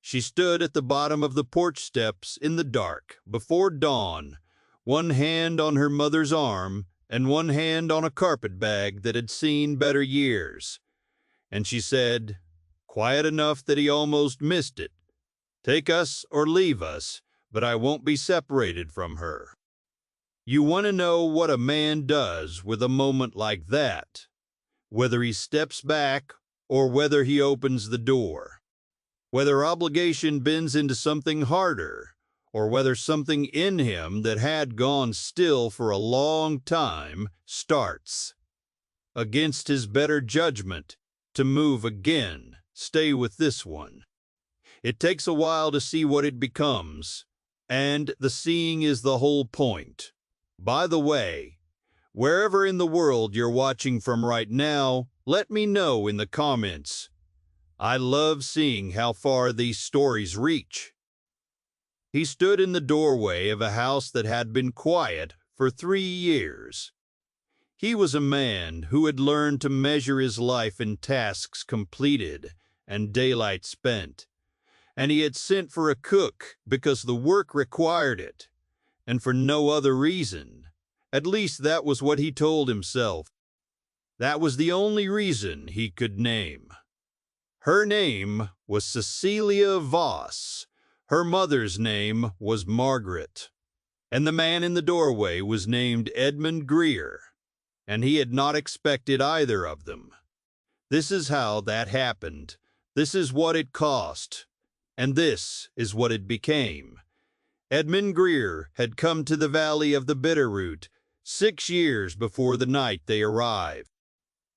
She stood at the bottom of the porch steps in the dark, before dawn, one hand on her mother's arm and one hand on a carpet bag that had seen better years. And she said, quiet enough that he almost missed it, "Take us or leave us, but I won't be separated from her." You want to know what a man does with a moment like that, whether he steps back or whether he opens the door, whether obligation bends into something harder, or whether something in him that had gone still for a long time starts, against his better judgment, to move again. Stay with this one. It takes a while to see what it becomes, and the seeing is the whole point. By the way, wherever in the world you're watching from right now, let me know in the comments. I love seeing how far these stories reach. He stood in the doorway of a house that had been quiet for 3 years. He was a man who had learned to measure his life in tasks completed and daylight spent, and he had sent for a cook because the work required it, and for no other reason. At least that was what he told himself. That was the only reason he could name. Her name was Cecilia Voss. Her mother's name was Margaret. And the man in the doorway was named Edmund Greer, and he had not expected either of them. This is how that happened. This is what it cost, and this is what it became. Edmund Greer had come to the Valley of the Bitterroot 6 years before the night they arrived.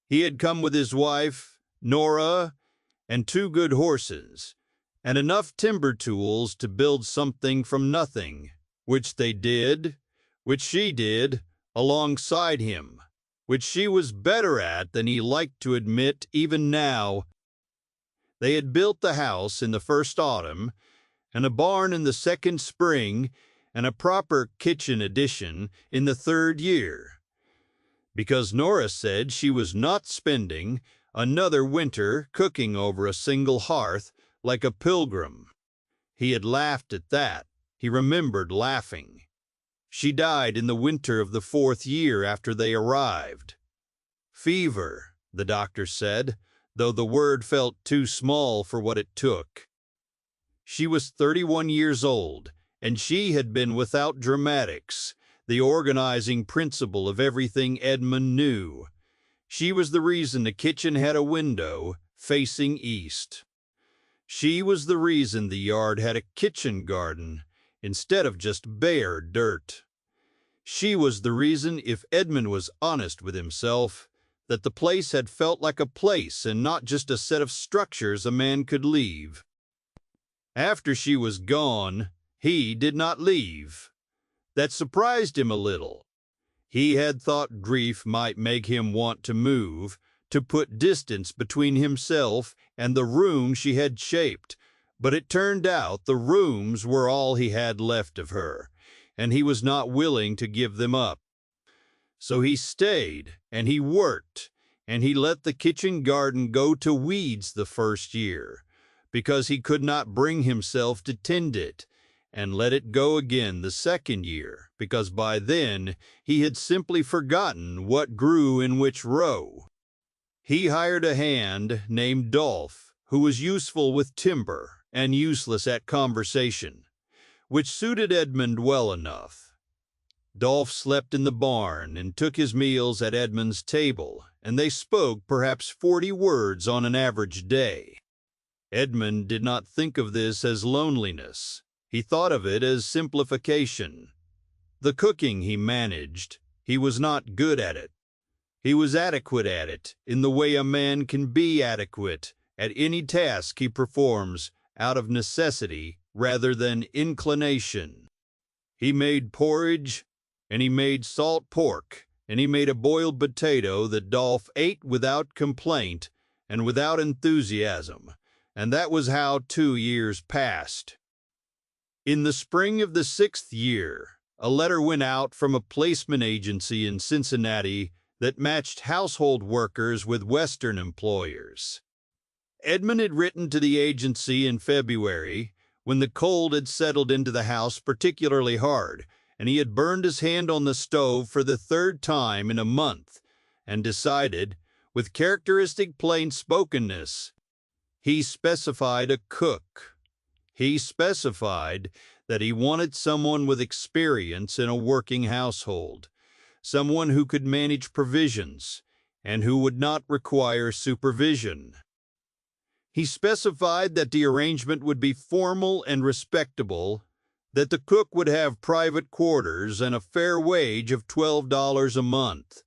He had come with his wife, Nora, and 2 good horses, and enough timber tools to build something from nothing, which they did, which she did, alongside him, which she was better at than he liked to admit even now. They had built the house in the first autumn, and a barn in the second spring, and a proper kitchen addition in the 3rd year, because Nora said she was not spending another winter cooking over a single hearth like a pilgrim. He had laughed at that. He remembered laughing. She died in the winter of the 4th year after they arrived. Fever, the doctor said, though the word felt too small for what it took. She was 31 years old, and she had been without dramatics, the organizing principle of everything Edmund knew. She was the reason the kitchen had a window facing east. She was the reason the yard had a kitchen garden instead of just bare dirt. She was the reason, if Edmund was honest with himself, that the place had felt like a place and not just a set of structures a man could leave. After she was gone, he did not leave. That surprised him a little. He had thought grief might make him want to move, to put distance between himself and the room she had shaped, but it turned out the rooms were all he had left of her, and he was not willing to give them up. So he stayed, and he worked, and he let the kitchen garden go to weeds the 1st year, because he could not bring himself to tend it, and let it go again the 2nd year, because by then he had simply forgotten what grew in which row. He hired a hand named Dolph, who was useful with timber and useless at conversation, which suited Edmund well enough. Dolph slept in the barn and took his meals at Edmund's table, and they spoke perhaps 40 words on an average day. Edmund did not think of this as loneliness. He thought of it as simplification. The cooking he managed, he was not good at it. He was adequate at it in the way a man can be adequate at any task he performs out of necessity rather than inclination. He made porridge, and he made salt pork, and he made a boiled potato that Dolph ate without complaint and without enthusiasm, and that was how 2 years passed. In the spring of the 6th year, a letter went out from a placement agency in Cincinnati that matched household workers with Western employers. Edmund had written to the agency in February, when the cold had settled into the house particularly hard, and he had burned his hand on the stove for the third time in a month, and decided, with characteristic plain-spokenness, he specified a cook. He specified that he wanted someone with experience in a working household, someone who could manage provisions, and who would not require supervision. He specified that the arrangement would be formal and respectable, that the cook would have private quarters and a fair wage of $12 a month.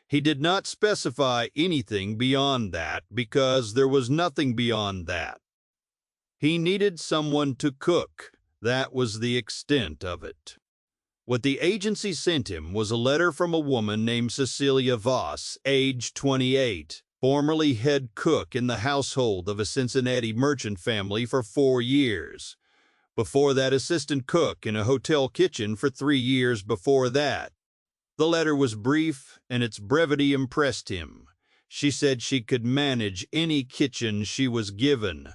He did not specify anything beyond that because there was nothing beyond that. He needed someone to cook. That was the extent of it. What the agency sent him was a letter from a woman named Cecilia Voss, age 28, formerly head cook in the household of a Cincinnati merchant family for 4 years. Before that, assistant cook in a hotel kitchen for 3 years before that. The letter was brief, and its brevity impressed him. She said she could manage any kitchen she was given.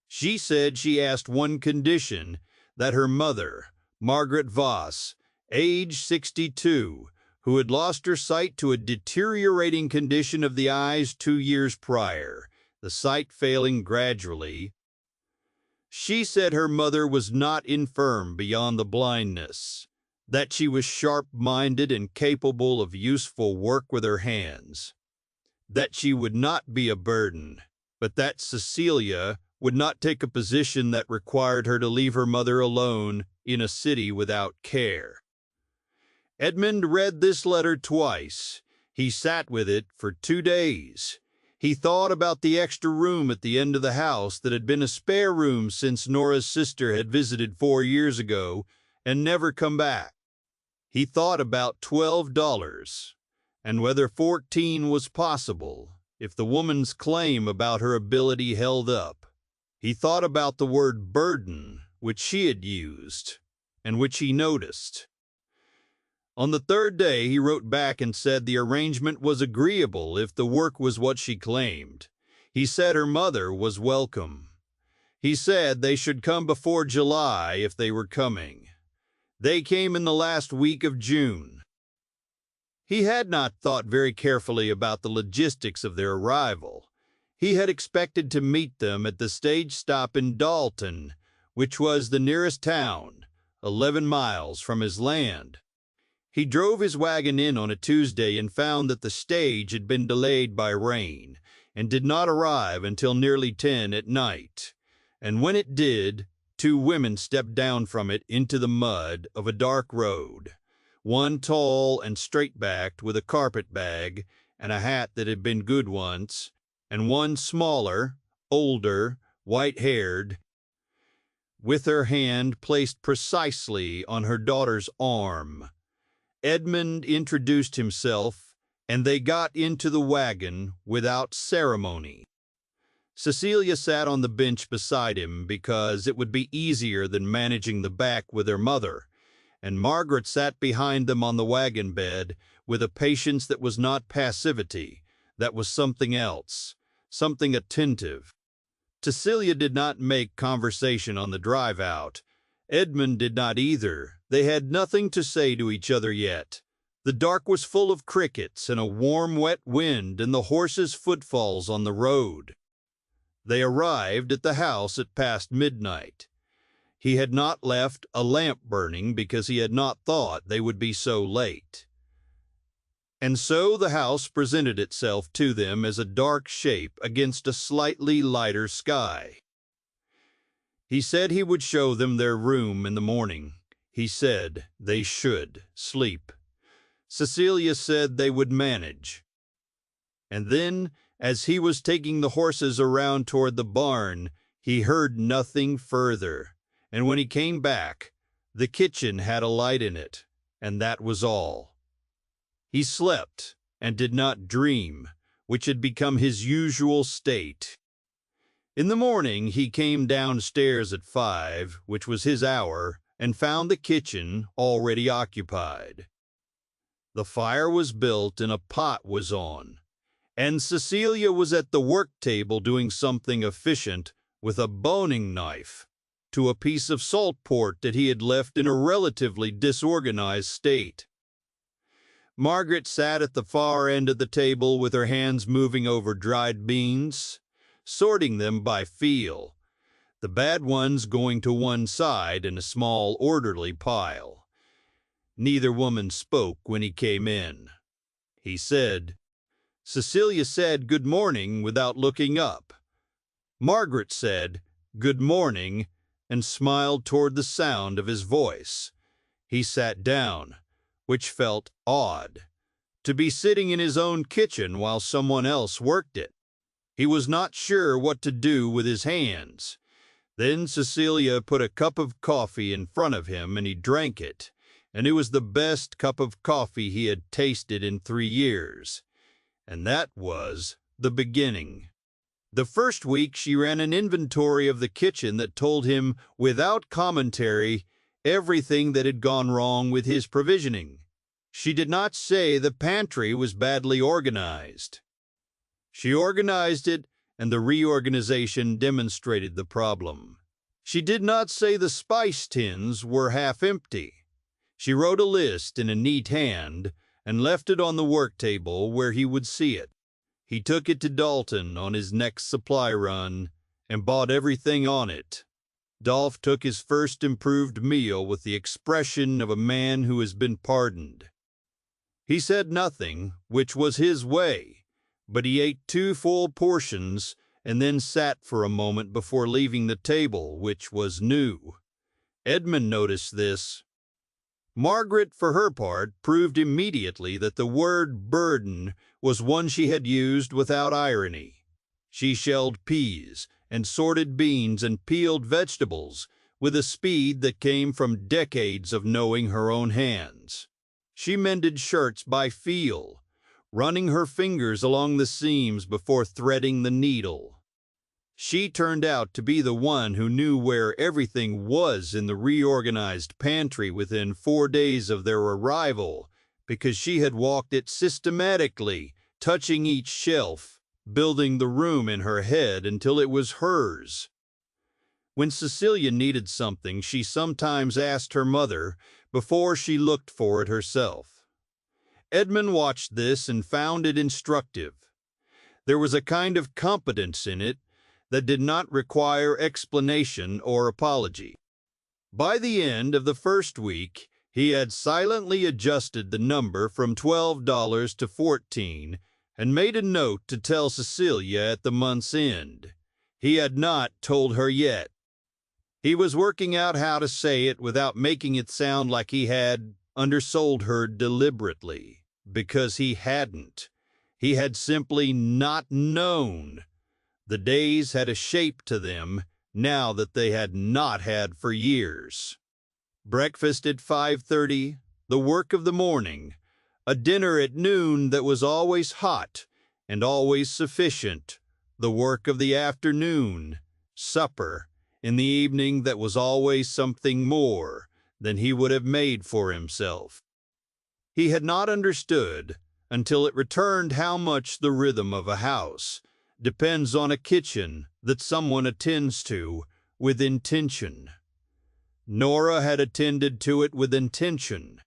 She said she asked one condition, that her mother, Margaret Voss, age 62, who had lost her sight to a deteriorating condition of the eyes 2 years prior, the sight failing gradually. She said her mother was not infirm beyond the blindness, that she was sharp-minded and capable of useful work with her hands, that she would not be a burden, but that Cecilia would not take a position that required her to leave her mother alone in a city without care. Edmund read this letter twice. He sat with it for 2 days. He thought about the extra room at the end of the house that had been a spare room since Nora's sister had visited 4 years ago and never come back. He thought about $12, and whether 14 was possible if the woman's claim about her ability held up. He thought about the word burden, which she had used, and which he noticed. On the 3rd day, he wrote back and said the arrangement was agreeable if the work was what she claimed. He said her mother was welcome. He said they should come before July if they were coming. They came in the last week of June. He had not thought very carefully about the logistics of their arrival. He had expected to meet them at the stage stop in Dalton, which was the nearest town, 11 miles from his land. He drove his wagon in on a Tuesday and found that the stage had been delayed by rain and did not arrive until nearly 10 at night. And when it did, 2 women stepped down from it into the mud of a dark road, one tall and straight-backed with a carpet bag and a hat that had been good once, and one smaller, older, white-haired, with her hand placed precisely on her daughter's arm. Edmund introduced himself, and they got into the wagon without ceremony. Cecilia sat on the bench beside him because it would be easier than managing the back with her mother, and Margaret sat behind them on the wagon bed with a patience that was not passivity, that was something else, something attentive. Cecilia did not make conversation on the drive out. Edmund did not either. They had nothing to say to each other yet. The dark was full of crickets and a warm, wet wind and the horses' footfalls on the road. They arrived at the house at past midnight. He had not left a lamp burning because he had not thought they would be so late. And so the house presented itself to them as a dark shape against a slightly lighter sky. He said he would show them their room in the morning. He said they should sleep. Cecilia said they would manage. And then, as he was taking the horses around toward the barn, he heard nothing further. And when he came back, the kitchen had a light in it, and that was all. He slept and did not dream, which had become his usual state. In the morning he came downstairs at 5, which was his hour, and found the kitchen already occupied. The fire was built and a pot was on, and Cecilia was at the work table doing something efficient with a boning knife to a piece of salt pork that he had left in a relatively disorganized state. Margaret sat at the far end of the table with her hands moving over dried beans, sorting them by feel, the bad ones going to one side in a small, orderly pile. Neither woman spoke when he came in. He said, Cecilia said good morning without looking up. Margaret said good morning and smiled toward the sound of his voice. He sat down, which felt odd, to be sitting in his own kitchen while someone else worked it. He was not sure what to do with his hands. Then Cecilia put a cup of coffee in front of him and he drank it, and it was the best cup of coffee he had tasted in 3 years. And that was the beginning. The first week she ran an inventory of the kitchen that told him, without commentary, everything that had gone wrong with his provisioning. She did not say the pantry was badly organized. She organized it, and the reorganization demonstrated the problem. She did not say the spice tins were half empty. She wrote a list in a neat hand and left it on the work table where he would see it. He took it to Dalton on his next supply run and bought everything on it. Dolph took his first improved meal with the expression of a man who has been pardoned. He said nothing, which was his way, but he ate 2 full portions and then sat for a moment before leaving the table, which was new. Edmund noticed this. Margaret, for her part, proved immediately that the word burden was one she had used without irony. She shelled peas and sorted beans and peeled vegetables with a speed that came from decades of knowing her own hands. She mended shirts by feel, running her fingers along the seams before threading the needle. She turned out to be the one who knew where everything was in the reorganized pantry within 4 days of their arrival, because she had walked it systematically, touching each shelf, building the room in her head until it was hers. When Cecilia needed something, she sometimes asked her mother before she looked for it herself. Edmund watched this and found it instructive. There was a kind of competence in it that did not require explanation or apology. By the end of the first week, he had silently adjusted the number from $12 to $14 and made a note to tell Cecilia at the month's end. He had not told her yet. He was working out how to say it without making it sound like he had undersold her deliberately, because he hadn't. He had simply not known. The days had a shape to them now that they had not had for years. Breakfast at 5:30, the work of the morning, a dinner at noon that was always hot and always sufficient, the work of the afternoon, supper in the evening that was always something more than he would have made for himself. He had not understood until it returned how much the rhythm of a house depends on a kitchen that someone attends to with intention. Nora had attended to it with intention.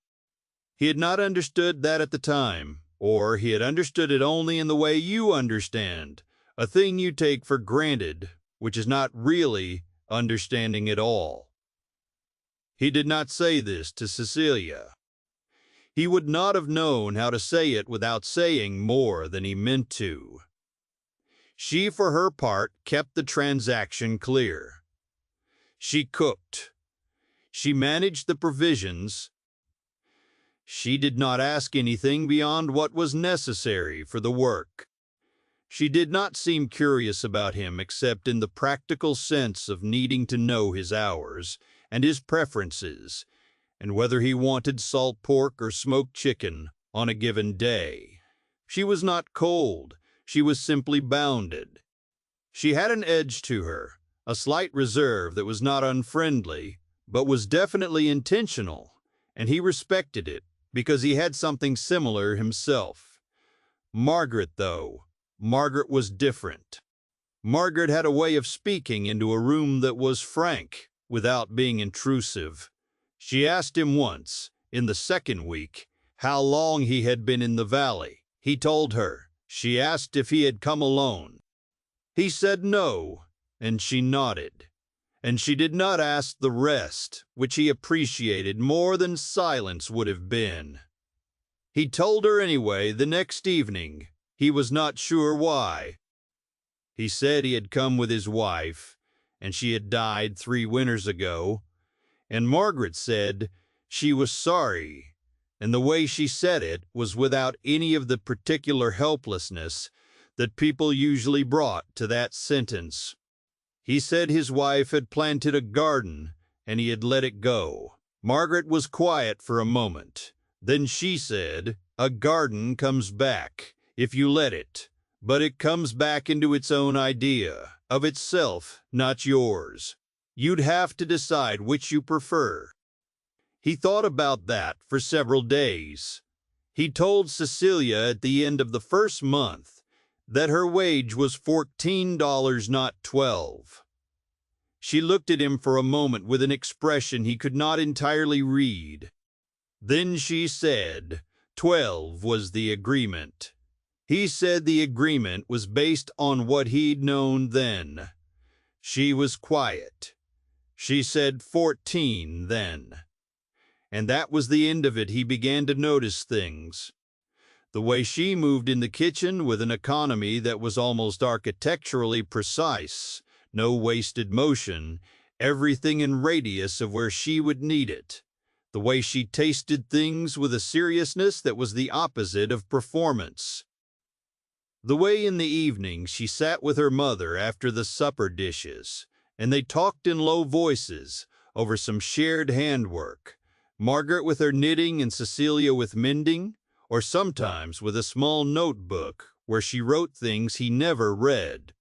He had not understood that at the time, or he had understood it only in the way you understand, a thing you take for granted, which is not really understanding at all. He did not say this to Cecilia. He would not have known how to say it without saying more than he meant to. She, for her part, kept the transaction clear. She cooked. She managed the provisions. She did not ask anything beyond what was necessary for the work. She did not seem curious about him except in the practical sense of needing to know his hours and his preferences, and whether he wanted salt pork or smoked chicken on a given day. She was not cold. She was simply bounded. She had an edge to her, a slight reserve that was not unfriendly, but was definitely intentional, and he respected it because he had something similar himself. Margaret, though, Margaret was different. Margaret had a way of speaking into a room that was frank, without being intrusive. She asked him once, in the second week, how long he had been in the valley. He told her. She asked if he had come alone. He said no, and she nodded. And she did not ask the rest, which he appreciated more than silence would have been. He told her anyway the next evening. He was not sure why. He said he had come with his wife, and she had died 3 winters ago, and Margaret said she was sorry, and the way she said it was without any of the particular helplessness that people usually brought to that sentence. He said his wife had planted a garden, and he had let it go. Margaret was quiet for a moment. Then she said, "A garden comes back, if you let it. But it comes back into its own idea, of itself, not yours. You'd have to decide which you prefer." He thought about that for several days. He told Cecilia at the end of the first month that her wage was $14, not $12. She looked at him for a moment with an expression he could not entirely read. Then she said, 12 was the agreement. He said the agreement was based on what he'd known then. She was quiet. She said 14 then. And that was the end of it. He began to notice things. The way she moved in the kitchen with an economy that was almost architecturally precise, no wasted motion, everything in radius of where she would need it. The way she tasted things with a seriousness that was the opposite of performance. The way in the evening she sat with her mother after the supper dishes, and they talked in low voices over some shared handwork, Margaret with her knitting and Cecilia with mending, or sometimes with a small notebook where she wrote things he never read.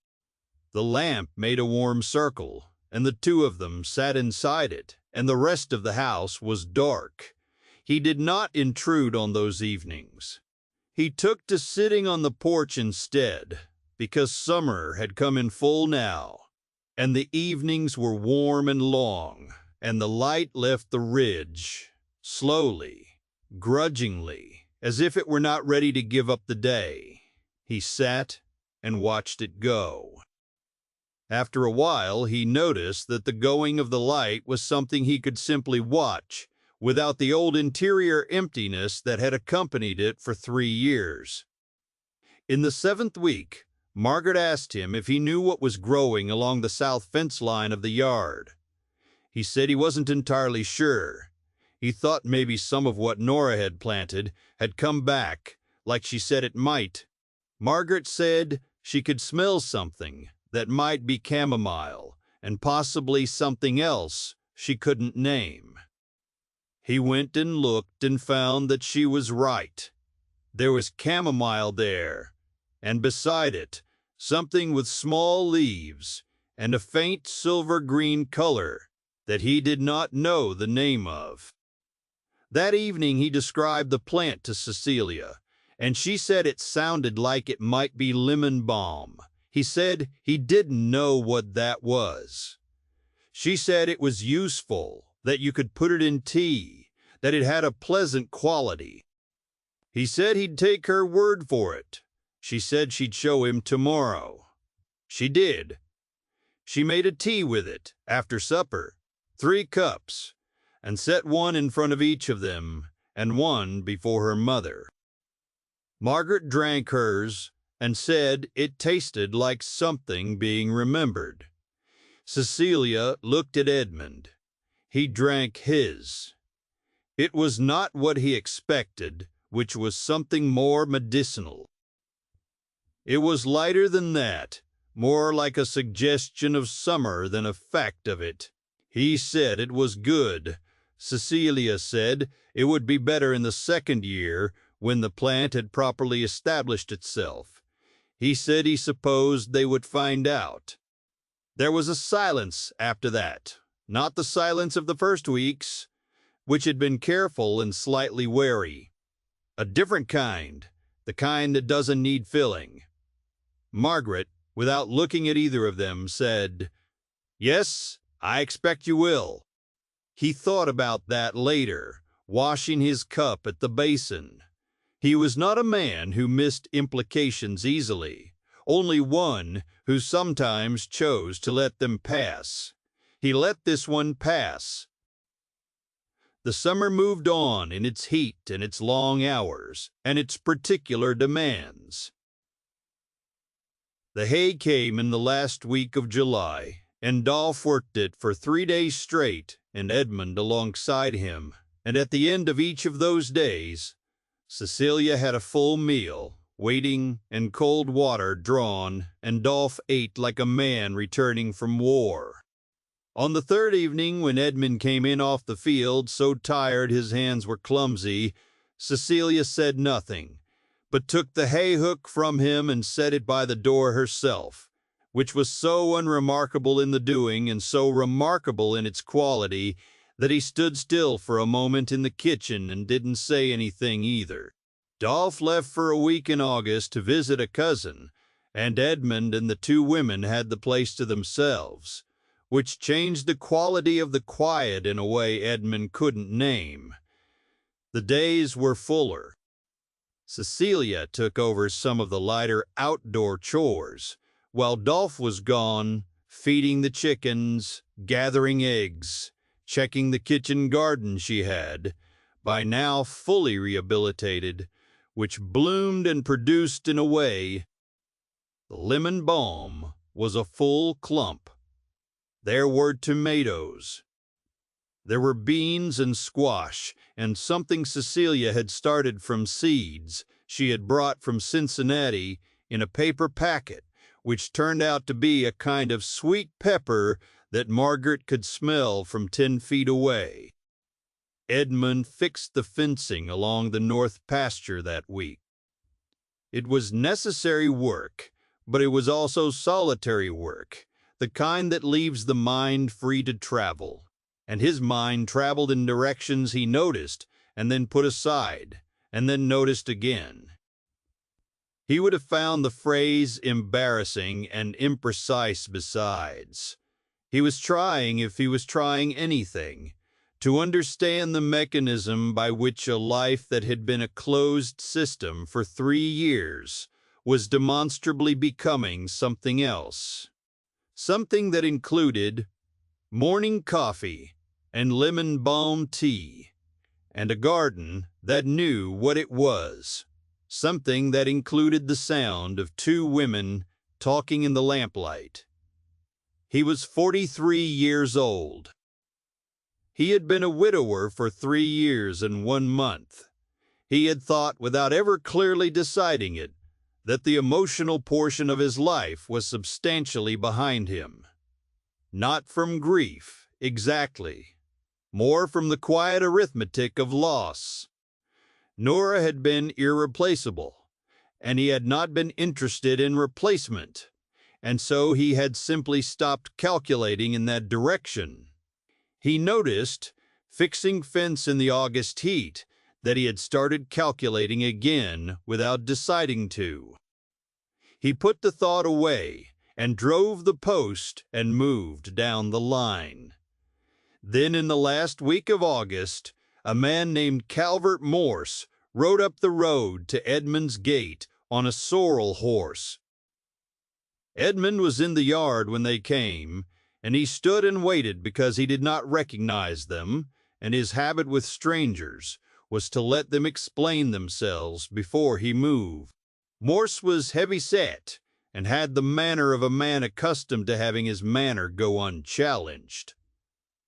The lamp made a warm circle, and the two of them sat inside it, and the rest of the house was dark. He did not intrude on those evenings. He took to sitting on the porch instead, because summer had come in full now, and the evenings were warm and long, and the light left the ridge, slowly, grudgingly, as if it were not ready to give up the day. He sat and watched it go. After a while, he noticed that the going of the light was something he could simply watch, without the old interior emptiness that had accompanied it for 3 years. In the 7th week, Margaret asked him if he knew what was growing along the south fence line of the yard. He said he wasn't entirely sure. He thought maybe some of what Nora had planted had come back, like she said it might. Margaret said she could smell something that might be chamomile, and possibly something else she couldn't name. He went and looked and found that she was right. There was chamomile there, and beside it, something with small leaves and a faint silver-green color that he did not know the name of. That evening he described the plant to Cecilia, and she said it sounded like it might be lemon balm. He said he didn't know what that was. She said it was useful, that you could put it in tea, that it had a pleasant quality. He said he'd take her word for it. She said she'd show him tomorrow. She did. She made a tea with it after supper, 3 cups, and set one in front of each of them and one before her mother. Margaret drank hers and said it tasted like something being remembered. Cecilia looked at Edmund. He drank his. It was not what he expected, which was something more medicinal. It was lighter than that, more like a suggestion of summer than a fact of it. He said it was good. Cecilia said it would be better in the 2nd year when the plant had properly established itself. He said he supposed they would find out. There was a silence after that, not the silence of the first weeks, which had been careful and slightly wary. A different kind, the kind that doesn't need filling. Margaret, without looking at either of them, said, "Yes, I expect you will." He thought about that later, washing his cup at the basin. He was not a man who missed implications easily, only one who sometimes chose to let them pass. He let this one pass. The summer moved on in its heat and its long hours and its particular demands. The hay came in the last week of July, and Dolph worked it for 3 days straight, and Edmund alongside him, and at the end of each of those days, Cecilia had a full meal, waiting, and cold water drawn, and Dolph ate like a man returning from war. On the third evening, when Edmund came in off the field, so tired his hands were clumsy, Cecilia said nothing, but took the hay hook from him and set it by the door herself, which was so unremarkable in the doing and so remarkable in its quality that he stood still for a moment in the kitchen and didn't say anything either. Dolph left for a week in August to visit a cousin, and Edmund and the two women had the place to themselves, which changed the quality of the quiet in a way Edmund couldn't name. The days were fuller. Cecilia took over some of the lighter outdoor chores, while Dolph was gone, feeding the chickens, gathering eggs, checking the kitchen garden she had, by now fully rehabilitated, which bloomed and produced in a way. The lemon balm was a full clump. There were tomatoes. There were beans and squash, and something Cecilia had started from seeds she had brought from Cincinnati in a paper packet, which turned out to be a kind of sweet pepper that Margaret could smell from 10 feet away. Edmund fixed the fencing along the north pasture that week. It was necessary work, but it was also solitary work, the kind that leaves the mind free to travel. And his mind traveled in directions he noticed and then put aside, and then noticed again. He would have found the phrase embarrassing and imprecise besides. He was trying, if he was trying anything, to understand the mechanism by which a life that had been a closed system for 3 years was demonstrably becoming something else. Something that included morning coffee and lemon balm tea, and a garden that knew what it was. Something that included the sound of 2 women talking in the lamplight. He was 43 years old. He had been a widower for 3 years and 1 month. He had thought, without ever clearly deciding it, that the emotional portion of his life was substantially behind him. Not from grief, exactly. More from the quiet arithmetic of loss. Nora had been irreplaceable, and he had not been interested in replacement, and so he had simply stopped calculating in that direction. He noticed, fixing fence in the August heat, that he had started calculating again without deciding to. He put the thought away and drove the post and moved down the line. Then in the last week of August, a man named Calvert Morse rode up the road to Edmund's gate on a sorrel horse. Edmund was in the yard when they came, and he stood and waited because he did not recognize them, and his habit with strangers was to let them explain themselves before he moved. Morse was heavy-set and had the manner of a man accustomed to having his manner go unchallenged.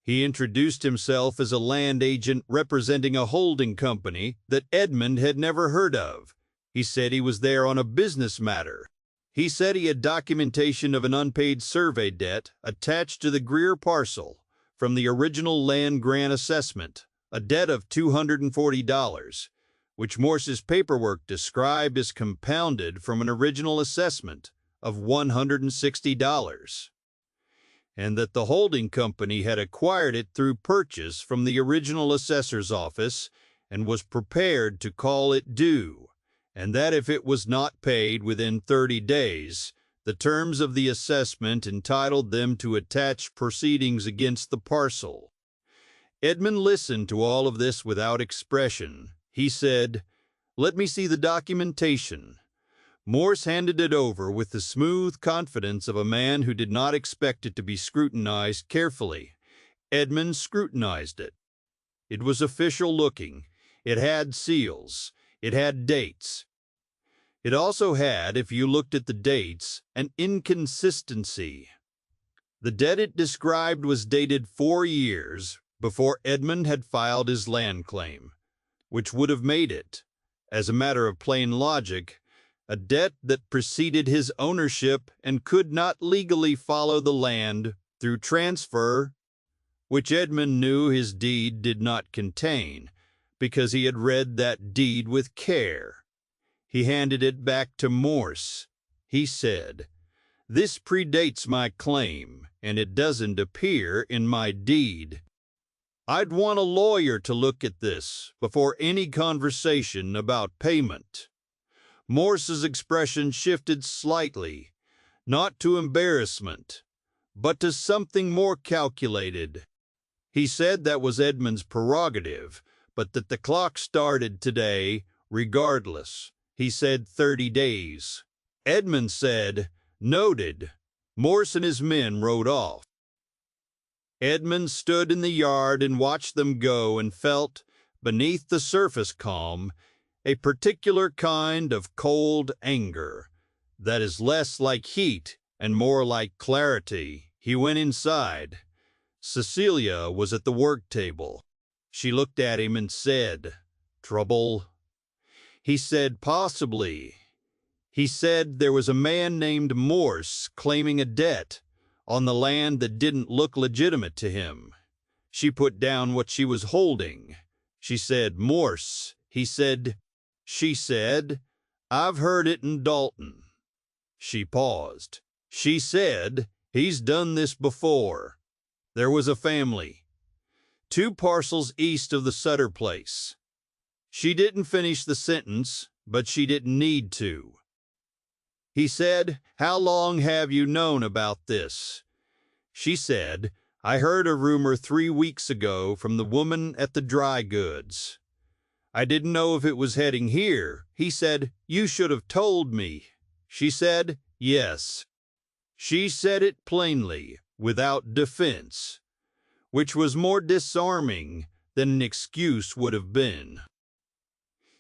He introduced himself as a land agent representing a holding company that Edmund had never heard of. He said he was there on a business matter. He said he had documentation of an unpaid survey debt attached to the Greer parcel from the original land grant assessment, a debt of $240, which Morse's paperwork described as compounded from an original assessment of $160, and that the holding company had acquired it through purchase from the original assessor's office and was prepared to call it due, and that if it was not paid within 30 days, the terms of the assessment entitled them to attach proceedings against the parcel. Edmund listened to all of this without expression. He said, "Let me see the documentation." Morse handed it over with the smooth confidence of a man who did not expect it to be scrutinized carefully. Edmund scrutinized it. It was official looking. It had seals. It had dates. It also had, if you looked at the dates, an inconsistency. The debt it described was dated 4 years before Edmund had filed his land claim, which would have made it, as a matter of plain logic, a debt that preceded his ownership and could not legally follow the land through transfer, which Edmund knew his deed did not contain, because he had read that deed with care. He handed it back to Morse. He said, "This predates my claim, and it doesn't appear in my deed. I'd want a lawyer to look at this before any conversation about payment." Morse's expression shifted slightly, not to embarrassment, but to something more calculated. He said that was Edmund's prerogative, but that the clock started today regardless. He said 30 days. Edmund said, "Noted." Morse and his men rode off. Edmund stood in the yard and watched them go and felt, beneath the surface calm, a particular kind of cold anger that is less like heat and more like clarity. He went inside. Cecilia was at the work table. She looked at him and said, "Trouble?" He said, "Possibly." He said there was a man named Morse claiming a debt on the land that didn't look legitimate to him. She put down what she was holding. She said, "Morse." He said, She said, "I've heard it in Dalton." She paused. She said, "He's done this before. There was a family. 2 parcels east of the Sutter place." She didn't finish the sentence, but she didn't need to. He said, "How long have you known about this?" She said, "I heard a rumor 3 weeks ago from the woman at the dry goods. I didn't know if it was heading here." He said, "You should have told me." She said, "Yes." She said it plainly, without defense, which was more disarming than an excuse would have been.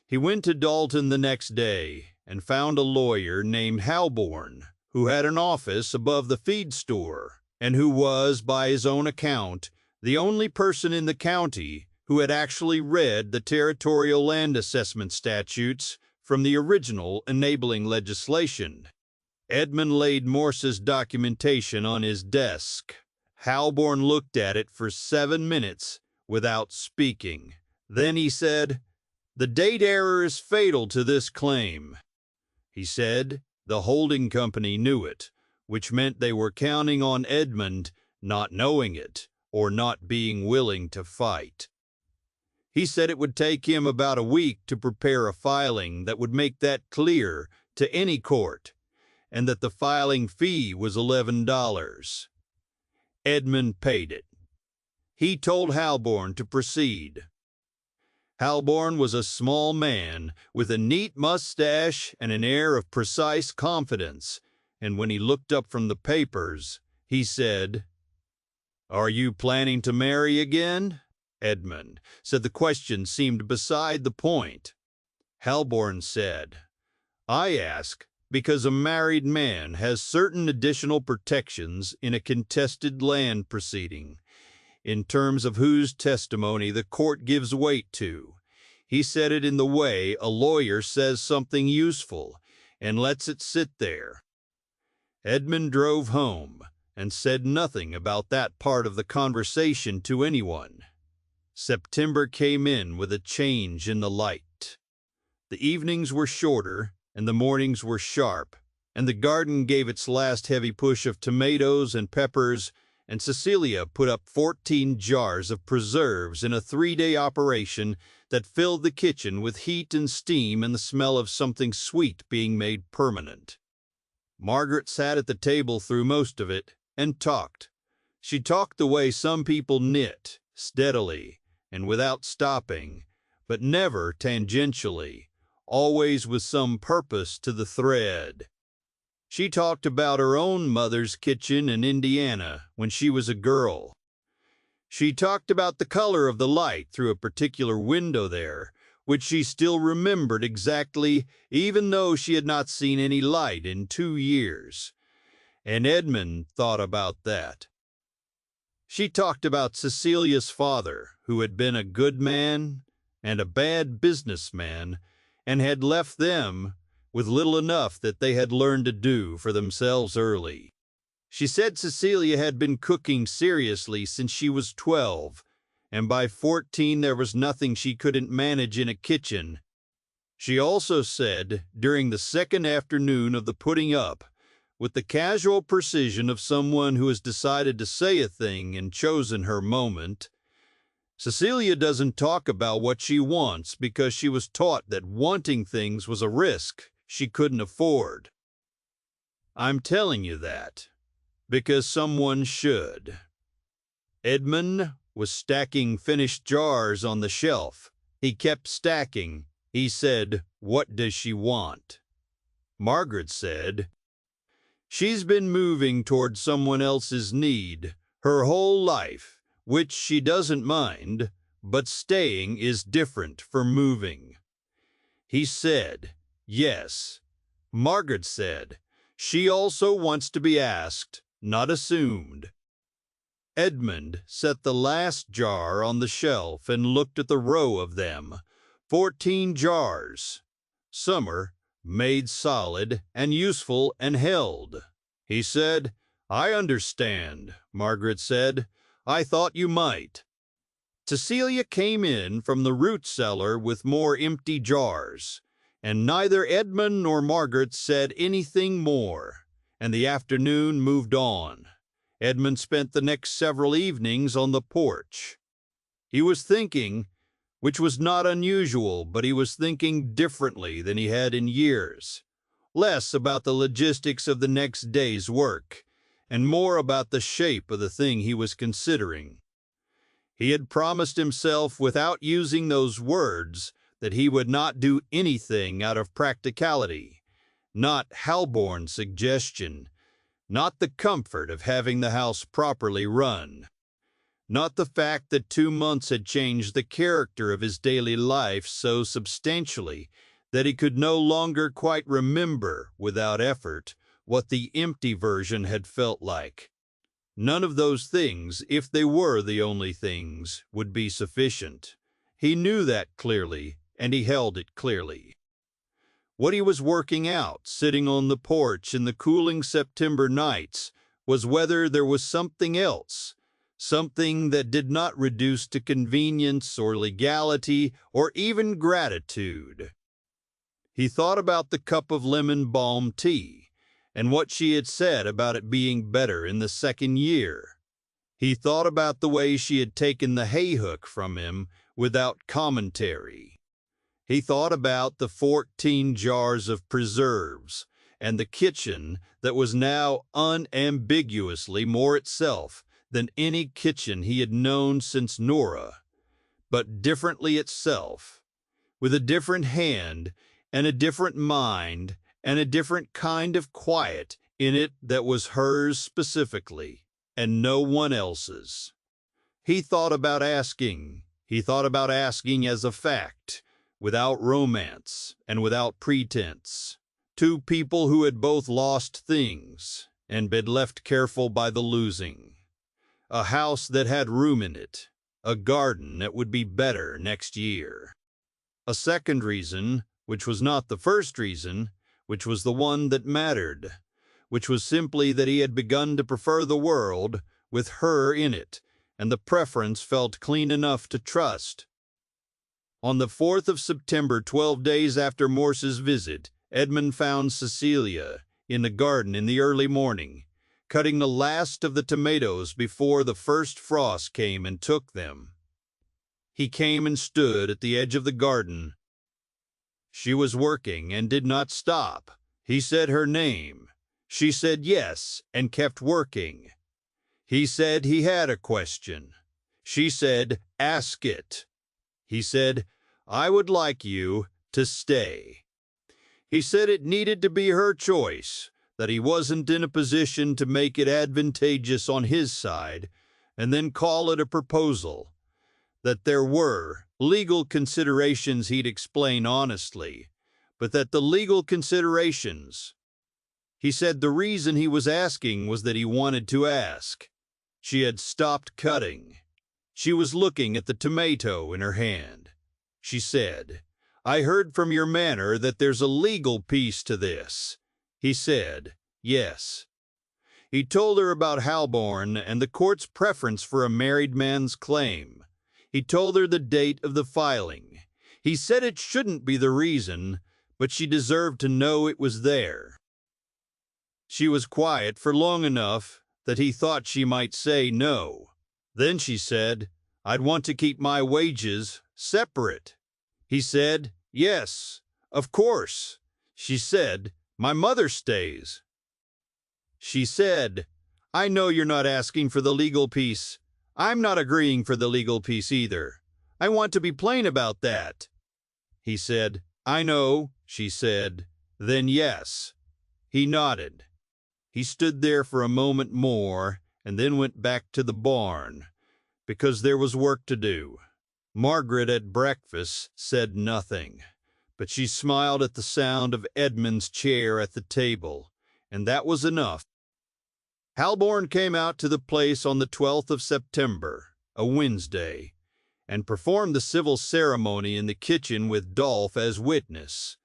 He went to Dalton the next day and found a lawyer named Halborn, who had an office above the feed store, and who was, by his own account, the only person in the county who had actually read the territorial land assessment statutes from the original enabling legislation. Edmund laid Morse's documentation on his desk. Halborn looked at it for 7 minutes without speaking. Then he said, "The date error is fatal to this claim." He said the holding company knew it, which meant they were counting on Edmund not knowing it or not being willing to fight. He said it would take him about a week to prepare a filing that would make that clear to any court, and that the filing fee was $11. Edmund paid it. He told Halborn to proceed. Halborn was a small man with a neat mustache and an air of precise confidence, and when he looked up from the papers, he said, "Are you planning to marry again?" Edmund said the question seemed beside the point. Halborn said, "I ask because a married man has certain additional protections in a contested land proceeding, in terms of whose testimony the court gives weight to." He said it in the way a lawyer says something useful and lets it sit there. Edmund drove home and said nothing about that part of the conversation to anyone. September came in with a change in the light. The evenings were shorter and the mornings were sharp, and the garden gave its last heavy push of tomatoes and peppers, and Cecilia put up 14 jars of preserves in a 3-day operation that filled the kitchen with heat and steam and the smell of something sweet being made permanent. Margaret sat at the table through most of it and talked. She talked the way some people knit, steadily and without stopping, but never tangentially, always with some purpose to the thread. She talked about her own mother's kitchen in Indiana when she was a girl. She talked about the color of the light through a particular window there, which she still remembered exactly, even though she had not seen any light in 2 years. And Edmund thought about that. She talked about Cecilia's father, who had been a good man and a bad businessman, and had left them with little enough that they had learned to do for themselves early. She said Cecilia had been cooking seriously since she was 12, and by 14 there was nothing she couldn't manage in a kitchen. She also said, during the second afternoon of the putting up, with the casual precision of someone who has decided to say a thing and chosen her moment, Cecilia doesn't talk about what she wants because she was taught that wanting things was a risk she couldn't afford. I'm telling you that because someone should. Edmund was stacking finished jars on the shelf. He kept stacking. He said, "What does she want?" Margaret said, "She's been moving toward someone else's need her whole life, which she doesn't mind, but staying is different from moving." He said, "Yes." Margaret said, "She also wants to be asked, not assumed." Edmund set the last jar on the shelf and looked at the row of them, 14 jars. Summer, made solid and useful and held. He said, "I understand," Margaret said. "I thought you might." Cecilia came in from the root cellar with more empty jars, and neither Edmund nor Margaret said anything more, and the afternoon moved on. Edmund spent the next several evenings on the porch. He was thinking, which was not unusual, but he was thinking differently than he had in years. Less about the logistics of the next day's work, and more about the shape of the thing he was considering. He had promised himself, without using those words, that he would not do anything out of practicality, not Halborn's suggestion, not the comfort of having the house properly run, not the fact that 2 months had changed the character of his daily life so substantially that he could no longer quite remember, without effort, what the empty version had felt like. None of those things, if they were the only things, would be sufficient. He knew that clearly, and he held it clearly. What he was working out, sitting on the porch in the cooling September nights, was whether there was something else, something that did not reduce to convenience or legality or even gratitude. He thought about the cup of lemon balm tea and what she had said about it being better in the second year. He thought about the way she had taken the hay hook from him without commentary. He thought about the 14 jars of preserves and the kitchen that was now unambiguously more itself than any kitchen he had known since Nora, but differently itself, with a different hand and a different mind and a different kind of quiet in it that was hers specifically and no one else's. He thought about asking as a fact, without romance and without pretense. 2 people who had both lost things and been left careful by the losing. A house that had room in it, a garden that would be better next year. A second reason, which was not the first reason, which was the one that mattered, which was simply that he had begun to prefer the world with her in it, and the preference felt clean enough to trust. On the 4th of September, 12 days after Morse's visit, Edmund found Cecilia in the garden in the early morning, cutting the last of the tomatoes before the first frost came and took them. He came and stood at the edge of the garden. She was working and did not stop. He said her name. She said yes and kept working. He said he had a question. She said, "Ask it." He said, "I would like you to stay." He said it needed to be her choice, that he wasn't in a position to make it advantageous on his side, and then call it a proposal, that there were legal considerations he'd explain honestly, but that the legal considerations, he said the reason he was asking was that he wanted to ask. She had stopped cutting. She was looking at the tomato in her hand. She said, "I heard from your manner that there's a legal piece to this." He said, "Yes." He told her about Halborn and the court's preference for a married man's claim. He told her the date of the filing. He said it shouldn't be the reason, but she deserved to know it was there. She was quiet for long enough that he thought she might say no. Then she said, "I'd want to keep my wages separate." He said, "Yes, of course." She said, "My mother stays." She said, "I know you're not asking for the legal piece. I'm not agreeing for the legal piece either. I want to be plain about that." He said, "I know." She said, "Then yes." He nodded. He stood there for a moment more and then went back to the barn, because there was work to do. Margaret at breakfast said nothing, but she smiled at the sound of Edmund's chair at the table, and that was enough. Halborn came out to the place on the 12th of September, a Wednesday, and performed the civil ceremony in the kitchen with Dolph as witness,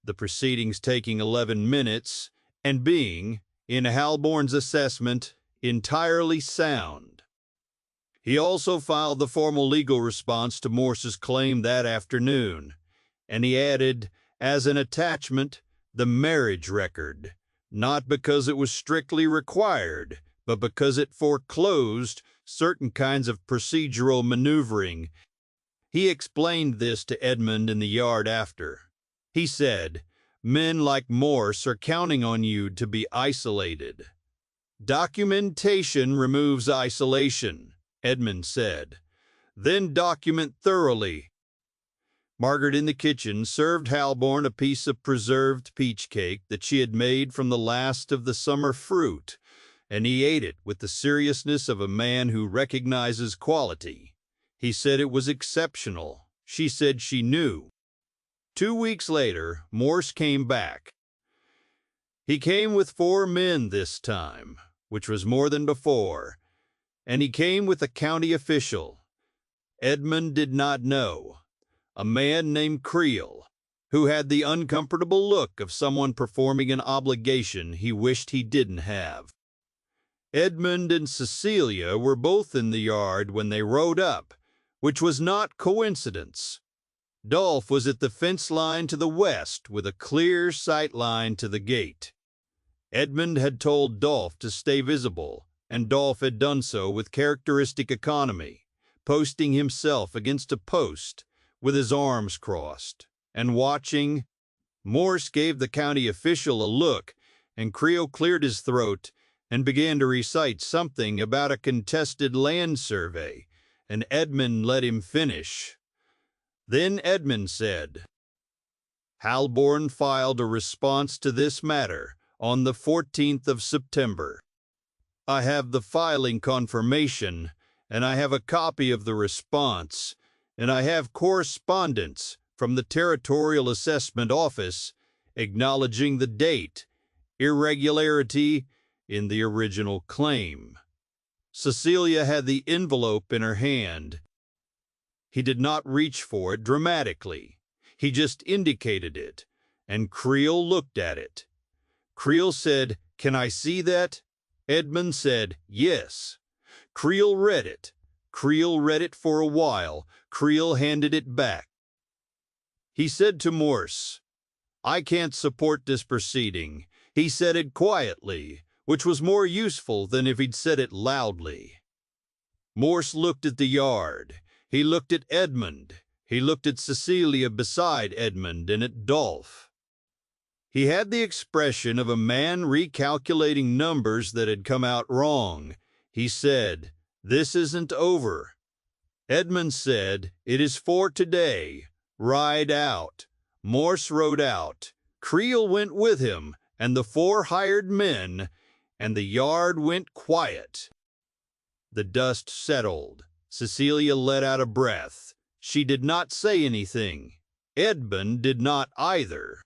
the proceedings taking 11 minutes and being, in Halborn's assessment, entirely sound. He also filed the formal legal response to Morse's claim that afternoon, and he added, as an attachment, the marriage record, not because it was strictly required, but because it foreclosed certain kinds of procedural maneuvering. He explained this to Edmund in the yard after. He said, "Men like Morse are counting on you to be isolated." "Documentation removes isolation," Edmund said. "Then document thoroughly." Margaret in the kitchen served Halborn a piece of preserved peach cake that she had made from the last of the summer fruit, and he ate it with the seriousness of a man who recognizes quality. He said it was exceptional. She said she knew. 2 weeks later, Morse came back. He came with 4 men this time, which was more than before, and he came with a county official. Edmund did not know. A man named Creel, who had the uncomfortable look of someone performing an obligation he wished he didn't have. Edmund and Cecilia were both in the yard when they rode up, which was not coincidence. Dolph was at the fence line to the west with a clear sight line to the gate. Edmund had told Dolph to stay visible, and Dolph had done so with characteristic economy, posting himself against a post with his arms crossed, and watching. Morse gave the county official a look, and Creel cleared his throat and began to recite something about a contested land survey, and Edmund let him finish. Then Edmund said, "Halborn filed a response to this matter on the 14th of September. I have the filing confirmation, and I have a copy of the response, and I have correspondence from the Territorial Assessment Office acknowledging the date, irregularity in the original claim." Cecilia had the envelope in her hand. He did not reach for it dramatically. He just indicated it, and Creel looked at it. Creel said, "Can I see that?" Edmund said, "Yes." Creel read it. Creel read it for a while. Creel handed it back. He said to Morse, "I can't support this proceeding." He said it quietly, which was more useful than if he'd said it loudly. Morse looked at the yard. He looked at Edmund. He looked at Cecilia beside Edmund and at Dolph. He had the expression of a man recalculating numbers that had come out wrong. He said, "This isn't over." Edmund said, "It is for today. Ride out." Morse rode out. Creel went with him, and the 4 hired men, and the yard went quiet. The dust settled. Cecilia let out a breath. She did not say anything. Edmund did not either.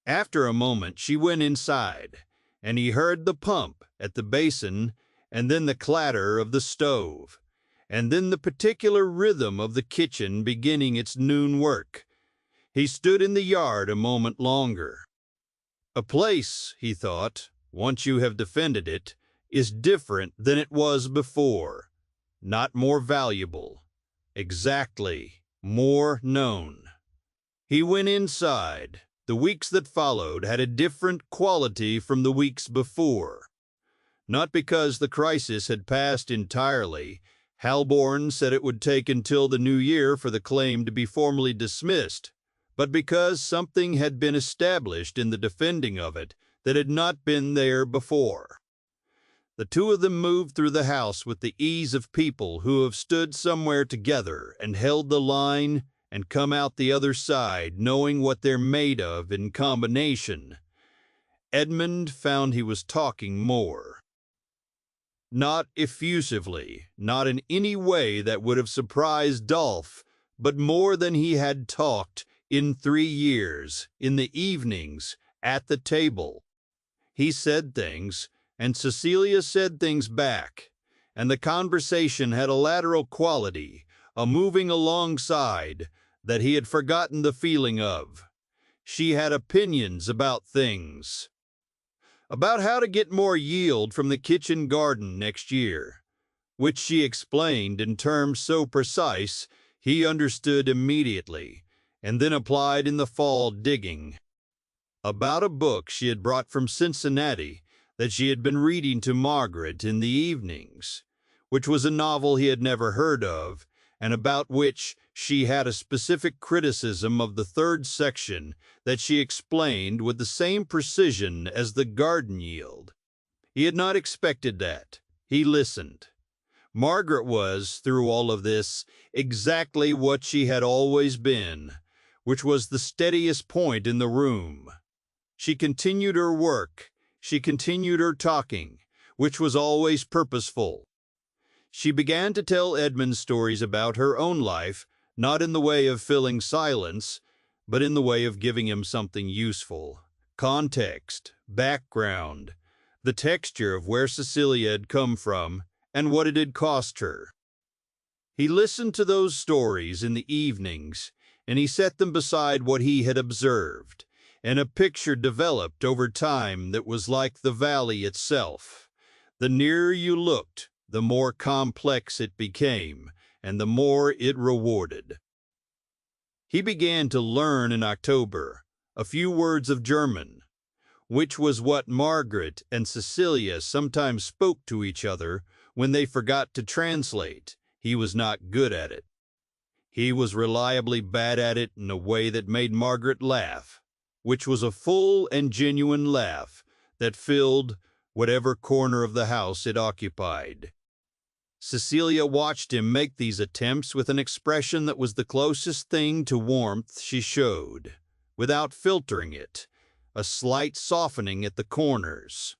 After a moment she went inside, and he heard the pump at the basin, and then the clatter of the stove, and then the particular rhythm of the kitchen beginning its noon work. He stood in the yard a moment longer. A place, he thought, once you have defended it, is different than it was before. Not more valuable. Exactly. More known. He went inside. The weeks that followed had a different quality from the weeks before. Not because the crisis had passed entirely. Halborn said it would take until the new year for the claim to be formally dismissed, but because something had been established in the defending of it that had not been there before. The two of them moved through the house with the ease of people who have stood somewhere together and held the line and come out the other side knowing what they're made of in combination. Edmund found he was talking more. Not effusively, not in any way that would have surprised Dolph, but more than he had talked in 3 years, in the evenings, at the table. He said things, and Cecilia said things back, and the conversation had a lateral quality, a moving alongside, that he had forgotten the feeling of. She had opinions about things. About how to get more yield from the kitchen garden next year, which she explained in terms so precise he understood immediately, and then applied in the fall digging. About a book she had brought from Cincinnati that she had been reading to Margaret in the evenings, which was a novel he had never heard of, and about which she had a specific criticism of the 3rd section that she explained with the same precision as the garden yield. He had not expected that. He listened. Margaret was, through all of this, exactly what she had always been, which was the steadiest point in the room. She continued her work. She continued her talking, which was always purposeful. She began to tell Edmund stories about her own life, not in the way of filling silence, but in the way of giving him something useful. Context, background, the texture of where Cecilia had come from, and what it had cost her. He listened to those stories in the evenings, and he set them beside what he had observed, and a picture developed over time that was like the valley itself. The nearer you looked, the more complex it became, and the more it rewarded. He began to learn in October a few words of German, which was what Margaret and Cecilia sometimes spoke to each other when they forgot to translate. He was not good at it. He was reliably bad at it in a way that made Margaret laugh, which was a full and genuine laugh that filled whatever corner of the house it occupied. Cecilia watched him make these attempts with an expression that was the closest thing to warmth she showed, without filtering it, a slight softening at the corners,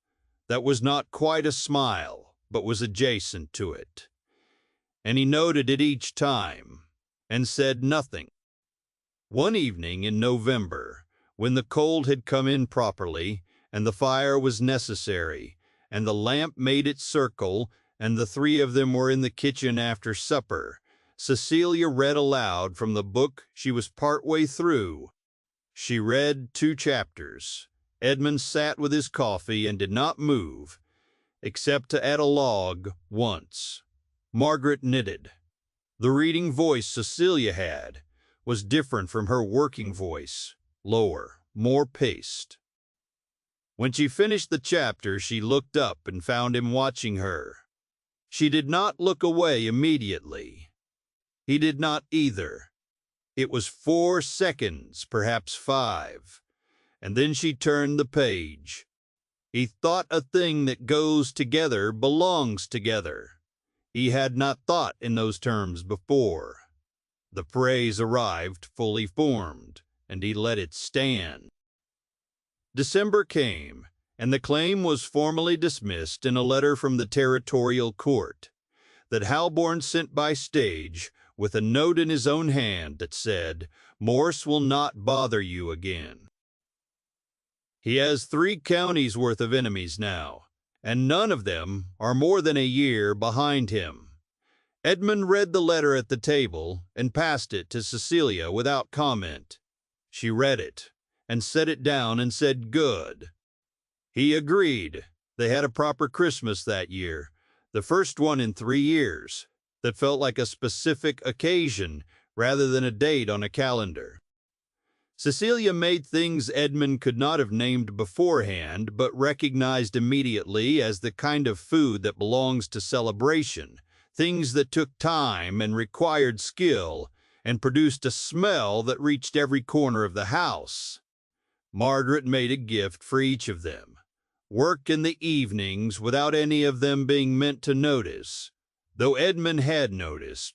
that was not quite a smile, but was adjacent to it. And he noted it each time, and said nothing. One evening in November, when the cold had come in properly, and the fire was necessary, and the lamp made its circle, and the 3 of them were in the kitchen after supper, Cecilia read aloud from the book she was part way through. She read 2 chapters. Edmund sat with his coffee and did not move, except to add a log once. Margaret knitted. The reading voice Cecilia had was different from her working voice, lower, more paced. When she finished the chapter, she looked up and found him watching her. She did not look away immediately. He did not either. It was 4 seconds, perhaps 5, and then she turned the page. He thought a thing that goes together belongs together. He had not thought in those terms before. The phrase arrived fully formed, and he let it stand. December came, and the claim was formally dismissed in a letter from the territorial court that Halborn sent by stage with a note in his own hand that said, "Morse will not bother you again." He has 3 counties worth of enemies now, and none of them are more than a year behind him. Edmund read the letter at the table and passed it to Cecilia without comment. She read it and set it down and said, "Good." He agreed. They had a proper Christmas that year, the first one in 3 years, that felt like a specific occasion rather than a date on a calendar. Cecilia made things Edmund could not have named beforehand, but recognized immediately as the kind of food that belongs to celebration, things that took time and required skill, and produced a smell that reached every corner of the house. Margaret made a gift for each of them. Work in the evenings without any of them being meant to notice, though Edmund had noticed.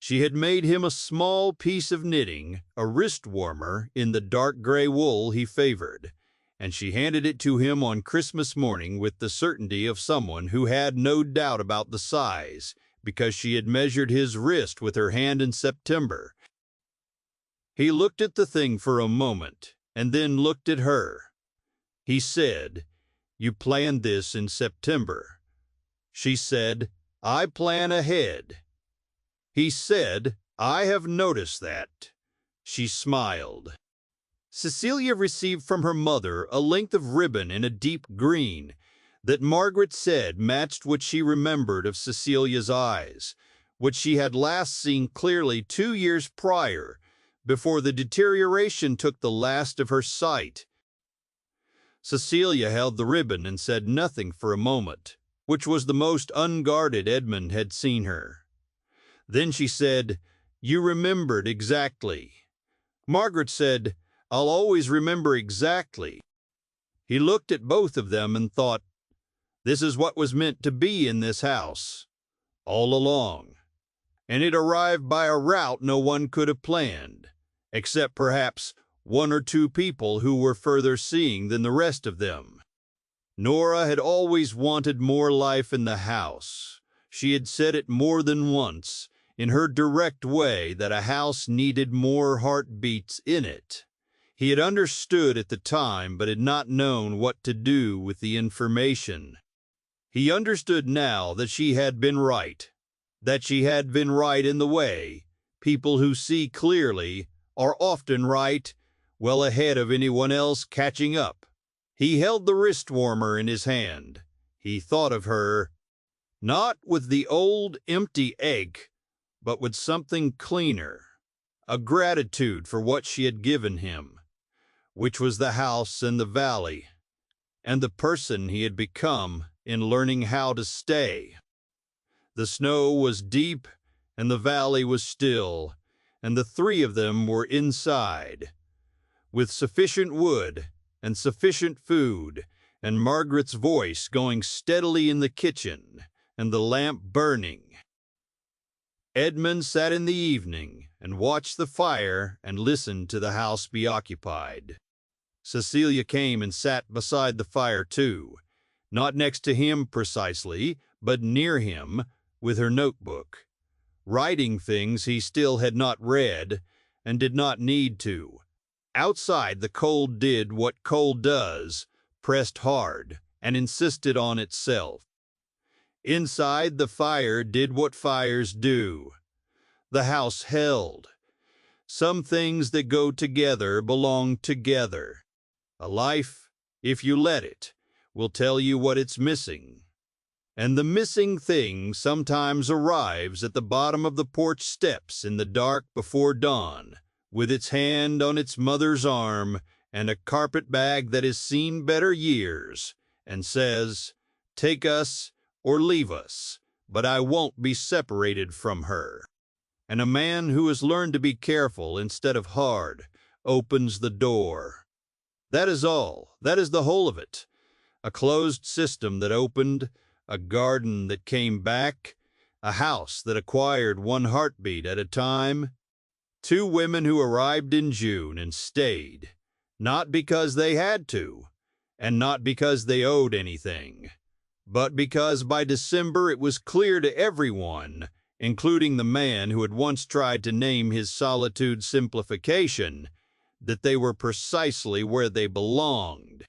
She had made him a small piece of knitting, a wrist warmer in the dark gray wool he favored, and she handed it to him on Christmas morning with the certainty of someone who had no doubt about the size, because she had measured his wrist with her hand in September. He looked at the thing for a moment, and then looked at her. He said, "You planned this in September." She said, "I plan ahead." He said, "I have noticed that." She smiled. Cecilia received from her mother a length of ribbon in a deep green that Margaret said matched what she remembered of Cecilia's eyes, which she had last seen clearly 2 years prior, before the deterioration took the last of her sight. Cecilia held the ribbon and said nothing for a moment, which was the most unguarded Edmund had seen her. Then she said, "You remembered exactly." Margaret said, "I'll always remember exactly." He looked at both of them and thought, this is what was meant to be in this house, all along. And it arrived by a route no one could have planned, except perhaps 1 or 2 people who were further seeing than the rest of them. Nora had always wanted more life in the house. She had said it more than once, in her direct way, that a house needed more heartbeats in it. He had understood at the time, but had not known what to do with the information. He understood now that she had been right, that she had been right in the way people who see clearly are often right, well ahead of anyone else catching up. He held the wrist warmer in his hand. He thought of her, not with the old empty ache, but with something cleaner, a gratitude for what she had given him, which was the house and the valley, and the person he had become in learning how to stay. The snow was deep, and the valley was still, and the 3 of them were inside, with sufficient wood and sufficient food, and Margaret's voice going steadily in the kitchen, and the lamp burning. Edmund sat in the evening and watched the fire and listened to the house be occupied. Cecilia came and sat beside the fire too, not next to him precisely, but near him, with her notebook, writing things he still had not read and did not need to. Outside, the cold did what cold does, pressed hard, and insisted on itself. Inside, the fire did what fires do. The house held. Some things that go together belong together. A life, if you let it, will tell you what it's missing. And the missing thing sometimes arrives at the bottom of the porch steps in the dark before dawn, with its hand on its mother's arm and a carpet bag that has seen better years, and says, "Take us or leave us, but I won't be separated from her. And a man who has learned to be careful instead of hard opens the door. That is all. That is the whole of it. A closed system that opened, a garden that came back, a house that acquired one heartbeat at a time. Two women who arrived in June and stayed, not because they had to, and not because they owed anything, but because by December it was clear to everyone, including the man who had once tried to name his solitude simplification, that they were precisely where they belonged.